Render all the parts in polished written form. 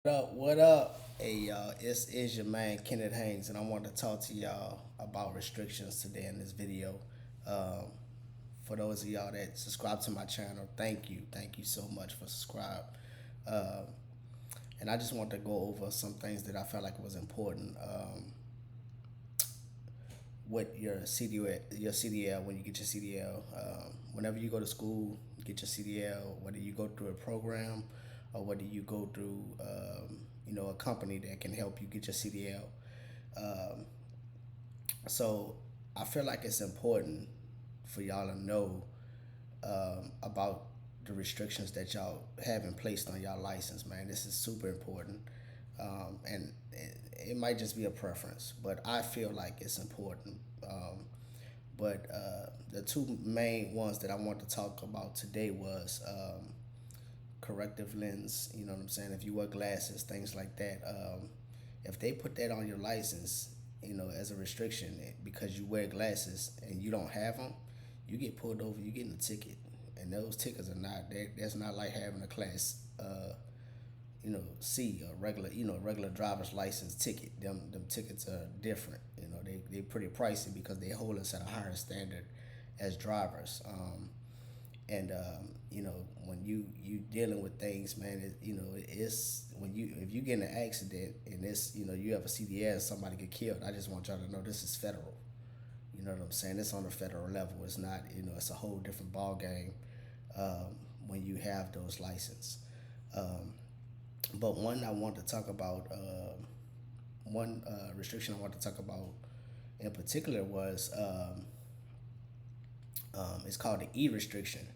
What up? What up? Hey y'all, it's your man Kenneth Haynes, and I want to talk to y'all about restrictions today in this video. Um, for those of y'all that subscribe to my channel, thank you so much for subscribe. Um, and I just want to go over some things that I felt like was important with your CDL when you get your CDL. Whenever you go to school, get your CDL. Whether you go through a program or whether you go through a company that can help you get your CDL. Um, so I feel like it's important for y'all to know about the restrictions that y'all having placed on y'all license, man. This is super important, and it might just be a preference, but I feel like it's important. But the two main ones that I want to talk about today was corrective lens. You know what I'm saying? If you wear glasses, things like that. If they put that on your license, as a restriction because you wear glasses and you don't have them, you get pulled over. You get in a ticket, and those tickets are not that. That's not like having a class. C, a regular, regular driver's license ticket. Them tickets are different. They pretty pricey because they hold us at a higher standard as drivers. When you dealing with things, man, it's when if you get in an accident and it's you have a CDL, somebody get killed. I just want y'all to know this is federal. You know what I'm saying? It's on a federal level. It's not, it's a whole different ball game when you have those license. Um, but one I want to talk about, one restriction I want to talk about in particular was it's called the E restriction,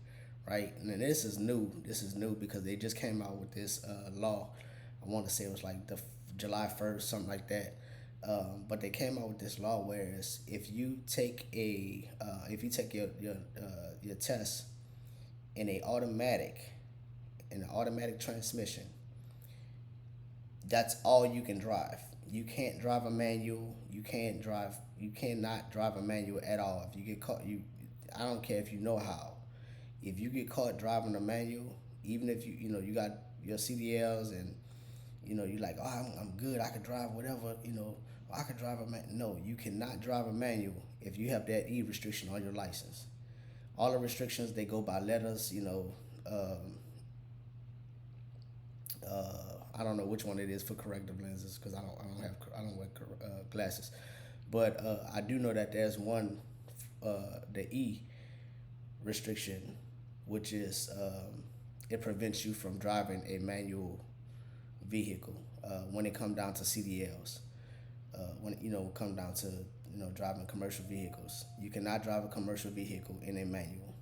right? And this is new. This is new because they just came out with this law. I want to say it was like the July 1st, something like that. But they came out with this law, whereas if you take your test in a automatic in an automatic transmission, that's all you can drive. You can't drive a manual. You cannot drive a manual at all. If you get caught, I don't care if you know how. If you get caught driving a manual, even if you got your CDLs and you like, oh, I'm good. I can drive whatever. I can drive a man. No, you cannot drive a manual if you have that E restriction on your license. All the restrictions they go by letters. I don't know which one it is for corrective lenses because I don't wear glasses, but I do know that there's one, the E restriction, which is it prevents you from driving a manual vehicle when it comes down to CDLs. When come down to driving commercial vehicles, you cannot drive a commercial vehicle in a manual.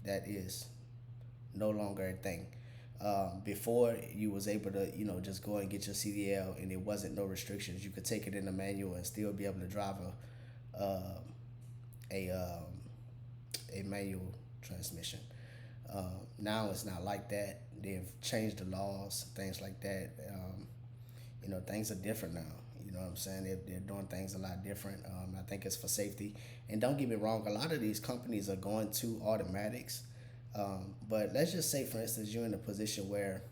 That is no longer a thing. Before you was able to just go and get your CDL and it wasn't no restrictions. You could take it in a manual and still be able to drive a um, a manual transmission. Now it's not like that. They've changed the laws, things like that. Things are different now. You know what I'm saying? They're doing things a lot different. I think it's for safety. And don't get me wrong, a lot of these companies are going to automatics. But let's just say, for instance, you're in a position where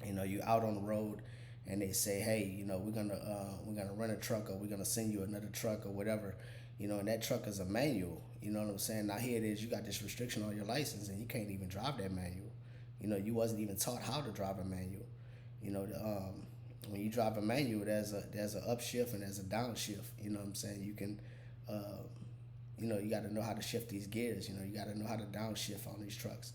you're out on the road and they say, hey, we're gonna rent a truck or we're gonna send you another truck or whatever, and that truck is a manual. You know what I'm saying? Now here it is, you got this restriction on your license and you can't even drive that manual. You wasn't even taught how to drive a manual. When you drive a manual, there's a upshift and there's a downshift. You know what I'm saying? You can you got to know how to shift these gears. You got to know how to downshift on these trucks.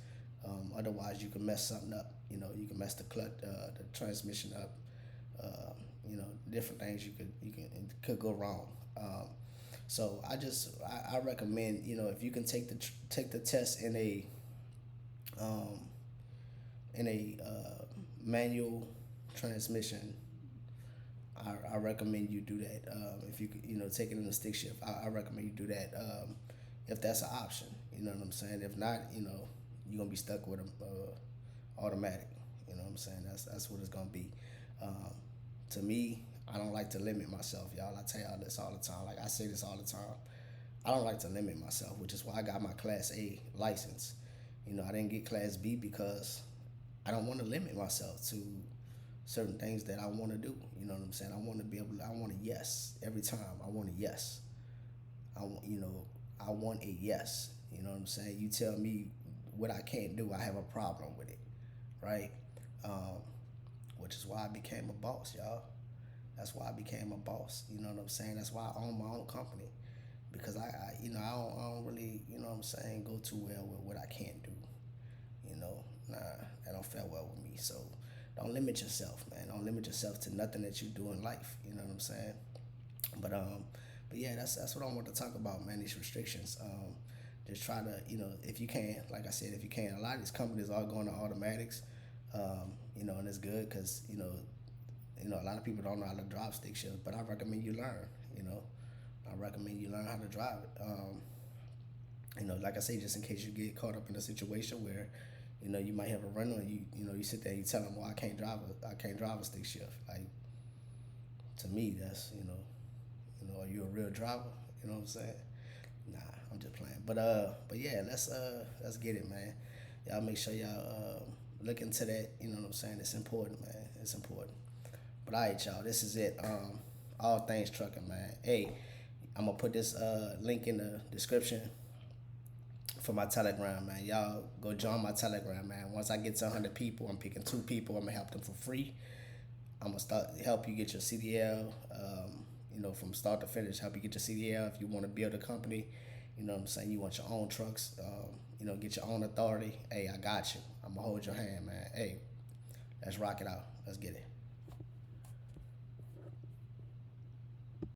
Otherwise, you can mess something up. You can mess the clutch, the transmission up. Different things it could go wrong. So I recommend if you can take the test um, in a manual transmission. I recommend you do that. If you could, take it in a stick shift, I recommend you do that if that's an option. You know what I'm saying? If not, you're gonna be stuck with a automatic. You know what I'm saying? That's what it's gonna be. Um, to me, I don't like to limit myself, y'all. I tell y'all this all the time. Like I say this all the time. I don't like to limit myself, which is why I got my Class A license. I didn't get Class B because I don't want to limit myself to certain things that I want to do. You know what I'm saying? I want to be able. I want a yes every time. I want a yes. I want a yes. You know what I'm saying? You tell me what I can't do, I have a problem with it, right? Um, which is why I became a boss, y'all. That's why I became a boss. You know what I'm saying? That's why I own my own company because I don't really, you know what I'm saying, go too well with what I can't do. You know, nah, that don't feel well with me. So don't limit yourself, man. Don't limit yourself to nothing that you do in life. You know what I'm saying? But um, but yeah, that's what I want to talk about, man. These restrictions. Just try to, if you can, like I said, if you can. A lot of these companies are going to automatics, and it's good because a lot of people don't know how to drive stick shift. But I recommend you learn. You know, I recommend you learn how to drive it. Like I say, just in case you get caught up in a situation where, you might have a run on you. You sit there, and you tell them, well, I can't drive a stick shift. Like to me, that's are you a real driver? You know what I'm saying? Nah, I'm just playing. But yeah, let's get it, man. Y'all make sure y'all look into that. You know what I'm saying? It's important, man. It's important. But all right, y'all. This is it. All things trucking, man. Hey, I'm gonna put this link in the description for my Telegram, man. Y'all go join my Telegram, man. Once I get to 100 people, I'm picking 2 people. I'm gonna help them for free. I'm gonna start help you get your CDL. From start to finish, help you get your CDL. If you want to build a company, you know what I'm saying. You want your own trucks. Get your own authority. Hey, I got you. I'm gonna hold your hand, man. Hey, let's rock it out. Let's get it.